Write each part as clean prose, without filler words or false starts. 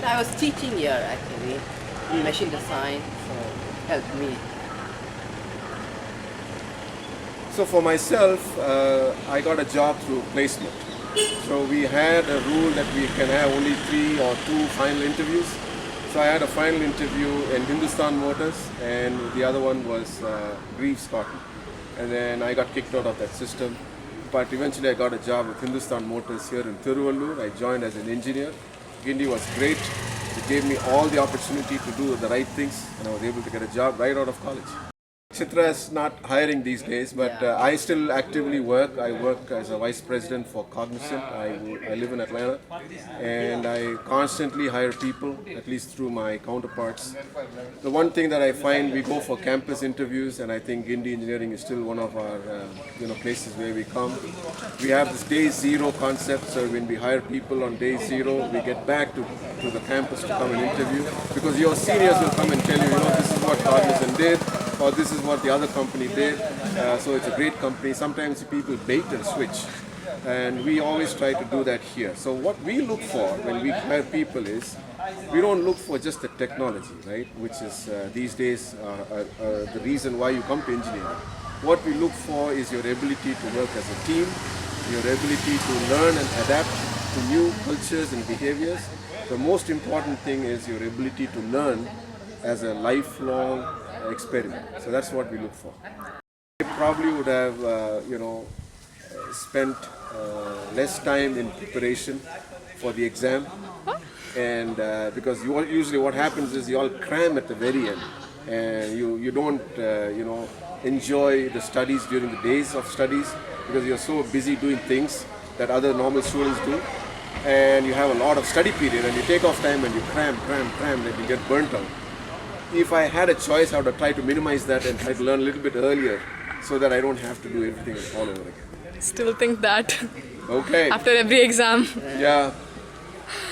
I was teaching here actually in machine design, so it helped me. So for myself, I got a job through placement. So we had a rule that we can have only 3 or 2 final interviews. So I had a final interview in Hindustan Motors, and the other one was Greaves Cotton. And then I got kicked out of that system. But eventually I got a job with Hindustan Motors here in Tiruvallur. I joined as an engineer. Guindy was great. It gave me all the opportunity to do the right things, and I was able to get a job right out of college. Chitra is not hiring these days, but I still actively work. I work as a vice president for Cognizant. I live in Atlanta, and I constantly hire people, at least through my counterparts. The one thing that I find, we go for campus interviews, and I think Guindy Engineering is still one of our places where we come. We have this day zero concept, so when we hire people on day zero, we get back to the campus to come and interview, because your seniors will come and tell you, this is what Cognizant did, or this is what the other company did. So it's a great company. Sometimes people bait and switch, and we always try to do that here. So what we look for when we hire people is, we don't look for just the technology, right, which is these days the reason why you come to engineering. What we look for is your ability to work as a team, your ability to learn and adapt to new cultures and behaviors. The most important thing is your ability to learn as a lifelong experiment. So that's what we look for. I probably would have, spent less time in preparation for the exam, and because usually what happens is you all cram at the very end, and you don't, enjoy the studies during the days of studies, because you're so busy doing things that other normal students do, and you have a lot of study period, and you take off time and you cram, and you get burnt out. If I had a choice, I would have tried to minimize that and try to learn a little bit earlier, so that I don't have to do everything all over again. Still think that. Okay. After every exam. Yeah.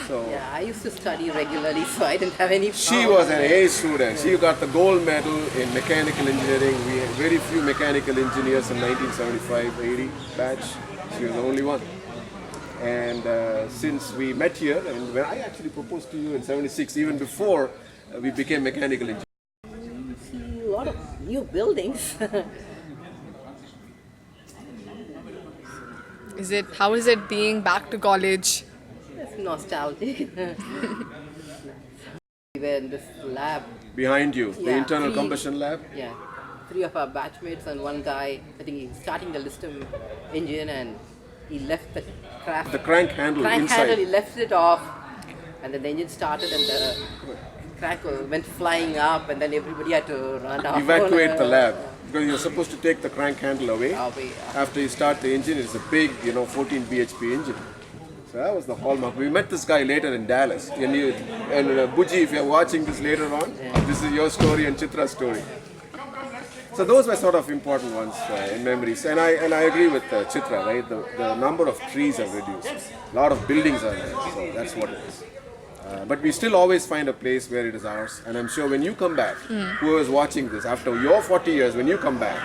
So Yeah, I used to study regularly, so I didn't have any problem. she was an A student. She got the gold medal in mechanical engineering. We had very few mechanical engineers in 1975-80 batch. She was the only one. And since we met here, and when I actually proposed to you in 76, even before we became mechanical engineers. You see a lot of new buildings. How is it being back to college? It's nostalgic. We were in this lab. Behind you, the Yeah, internal 3 combustion lab. Yeah, 3 of our batchmates and one guy, I think he's starting the Listum engine, and he left the Crank handle inside. he left it off, and then the engine started and the crank went flying up, and then everybody had to run out. Evacuate the lab, because you're supposed to take the crank handle away. After you start the engine, it's a big, 14 bhp engine. So that was the hallmark. We met this guy later in Dallas. And Buji, if you're watching this later on, this is your story and Chitra's story. So those were sort of important ones in memories. And I agree with Chitra, right? The number of trees have reduced. A lot of buildings are there. So that's what it is. But we still always find a place where it is ours. And I'm sure when you come back, whoever is watching this, after your 40 years, when you come back,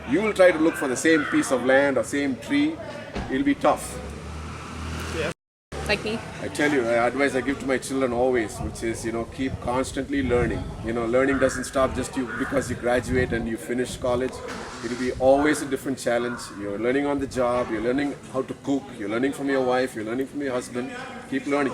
you will try to look for the same piece of land or same tree. It'll be tough. Like me? I tell you, the advice I give to my children always, which is, keep constantly learning. Learning doesn't stop just because you graduate and you finish college. It'll be always a different challenge. You're learning on the job, you're learning how to cook, you're learning from your wife, you're learning from your husband. Keep learning.